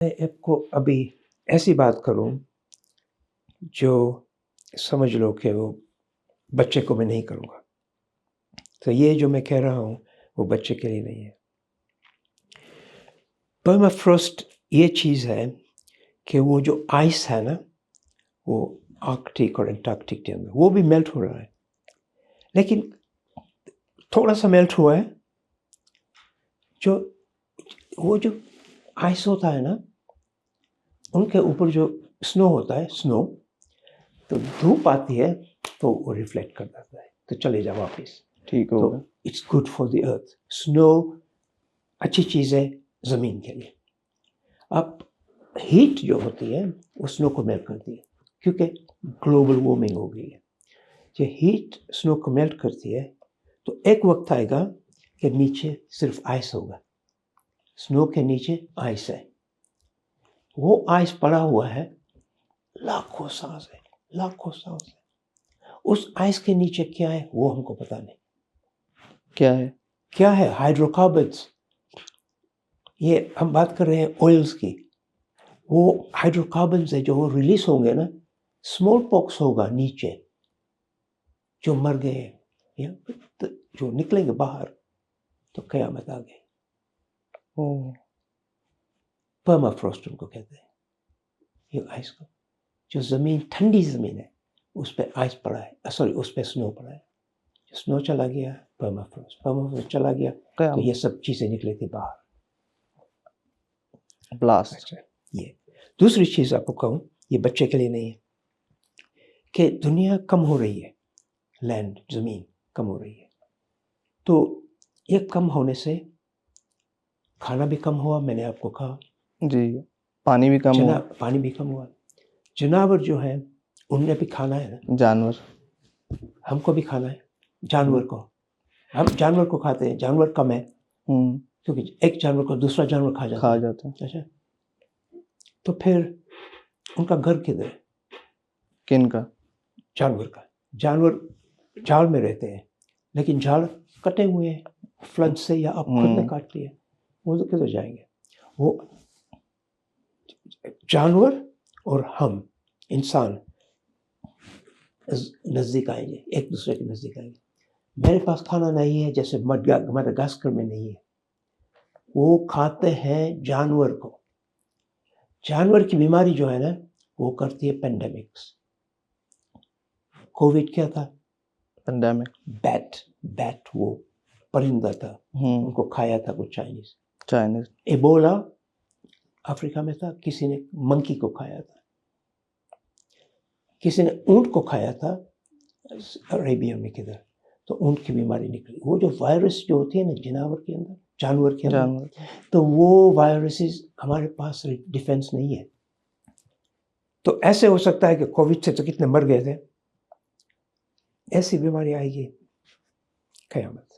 میں آپ کو ابھی ایسی بات کروں جو سمجھ لو کہ وہ بچے کو میں نہیں کروں گا. تو یہ جو میں کہہ رہا ہوں وہ بچے کے لیے نہیں ہے. پرمافروسٹ یہ چیز ہے کہ وہ جو آئس ہے نا وہ آرکٹک اور انٹارکٹک کے اندر وہ بھی میلٹ ہو رہا ہے، لیکن تھوڑا سا میلٹ ہوا ہے. جو وہ جو آئس ہوتا ہے نا ان کے اوپر جو سنو ہوتا ہے، سنو تو دھوپ آتی ہے تو وہ ریفلیکٹ کر دیتا ہے تو چلے جا واپس. ٹھیک تو ہوگا. اٹس گڈ فار دی ارتھ. سنو اچھی چیز ہے زمین کے لیے. اب ہیٹ جو ہوتی ہے وہ سنو کو میلٹ کرتی ہے کیونکہ گلوبل وارمنگ ہو گئی ہے. جو ہیٹ سنو کو میلٹ کرتی ہے تو ایک وقت آئے گا کہ نیچے صرف آئس ہوگا. سنو کے نیچے آئس ہے، وہ آئس پڑا ہوا ہے لاکھوں سال سے، لاکھوں سال سے. اس آئس کے نیچے کیا ہے وہ ہم کو پتہ نہیں. کیا ہے؟ کیا ہے؟ Hydro carbons. یہ ہم بات کر رہے ہیں آئلس کی. وہ ہائیڈرو کاربنس ہے جو وہ ریلیز ہوں گے نا، اسمال پاکس ہوگا نیچے جو مر گئے جو نکلیں گے باہر تو قیامت آ گئی. پرمافروسٹ ان کو کہتے ہیں. یہ آئس کو جو زمین ٹھنڈی زمین ہے اس پہ آئس پڑا ہے، سوری اس پہ سنو پڑا ہے. سنو چلا گیا پرمافروسٹ چلا گیا تو یہ سب چیزیں نکلے تھے باہر. بلاسٹ. یہ دوسری چیز آپ کو کہوں، یہ بچے کے لیے نہیں ہے، کہ دنیا کم ہو رہی ہے، لینڈ زمین کم ہو رہی ہے. تو یہ کم ہونے سے کھانا بھی کم ہوا. میں نے آپ کو کہا جی، پانی بھی کم ہوا. پانی بھی کم ہوا. جانور جو ہیں ان نے بھی کھانا ہے نا. جانور ہم کو بھی کھانا ہے. جانور کو ہم جانور کو کھاتے ہیں. جانور کم ہے کیونکہ ایک جانور کو دوسرا جانور کھا جاتا ہے. اچھا، تو پھر ان کا گھر کدھر ہے؟ کن کا؟ جانور کا. جانور جال میں رہتے ہیں لیکن جال کٹے ہوئے ہیں فلڈ سے یا آپ خود نے کاٹ لیے، وہ تو کدھر جائیں گے؟ وہ جانور اور ہم انسان نزدیک آئیں گے، ایک دوسرے کے نزدیک آئیں گے. میرے پاس کھانا نہیں ہے جیسے مڈغاسکر میں نہیں ہے. وہ کھاتے ہیں جانور کو. جانور کی بیماری جو ہے نا وہ کرتی ہے پینڈیمکس. کووڈ کیا تھا؟ پینڈیمک. بیٹ وہ پرندہ تھا، ان کو کھایا تھا کچھ چائنیز. ایبولا افریقہ میں تھا، کسی نے منکی کو کھایا تھا، کسی نے اونٹ کو کھایا تھا عربیہ میں کدھر، تو اونٹ کی بیماری نکلی. وہ جو وائرس جو ہوتی ہے نا جانور کے اندر تو وہ وائرسز ہمارے پاس ڈیفینس نہیں ہے. تو ایسے ہو سکتا ہے کہ کووڈ سے تو کتنے مر گئے تھے، ایسی بیماری آئے گی قیامت.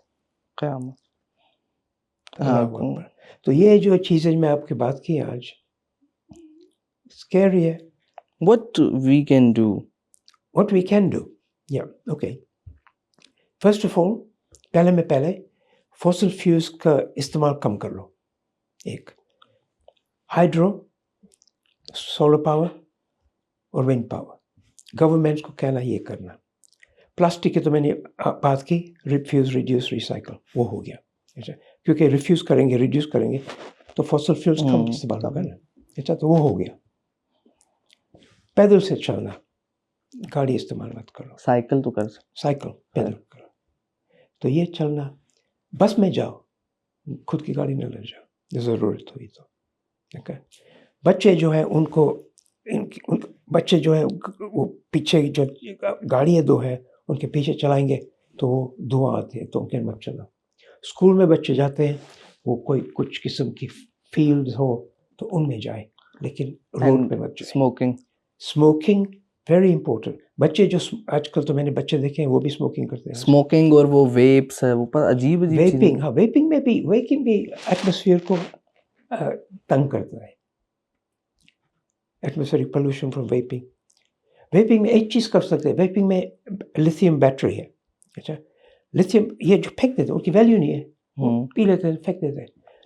تو یہ جو چیزیں میں آپ کی بات کی آج اسکیری ہے. What we can do? What we can do? Yeah, okay. First of all, پہلے فوسل فیوز کا استعمال کم کر لو. ایک ہائیڈرو، سولر پاور اور ونڈ پاور. گورنمنٹ کو کہنا یہ کرنا. پلاسٹک کی تو میں نے بات کی، ریفیوز ریڈیوس ریسائکل، وہ ہو گیا. اچھا، کیونکہ ریفیوز کریں گے ریڈیوس کریں گے تو فوسل فیوز کم استعمال ہوگا نا. اچھا، تو وہ ہو گیا. پیدل سے چلنا، گاڑی استعمال مت کرو. سائیکل تو کر سکتے، سائیکل پیدل کرو. تو یہ چلنا. بس میں جاؤ، خود کی گاڑی نہ لے جاؤ، ضرورت ہوئی تو. بچے جو ہیں ان کو بچے جو ہیں وہ پیچھے جو گاڑیاں دو ہیں ان کے پیچھے چلائیں گے تو وہ دھواں آتے ہیں، تو ان کے مت چلاؤ. اسکول میں بچے جاتے ہیں، وہ کوئی کچھ قسم کی فیلڈ ہو تو ان میں جائیں، لیکن روڈ پہ مت جائیں. Smoking very important. بچے جو آج کل تو میں نے بچے دیکھے ہیں وہ بھی اسموکنگ کرتے ہیں. اسموکنگ اور وہ ویپس ہے، وہ پر عجیب ویپنگ. ہاں، ویپنگ بھی ایٹماسفیئر کو تنگ کرتا ہے. Atmospheric pollution from vaping. Vaping میں ایک چیز کر سکتے ہیں، ویپنگ میں لیتھیم بیٹری ہے. اچھا، لیتھیم یہ جو پھینک دیتے ہیں ان کی ویلیو نہیں ہے، پی لیتے ہیں پھینک دیتے ہیں.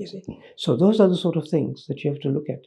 You see? So those are the sort of things that you have to look at.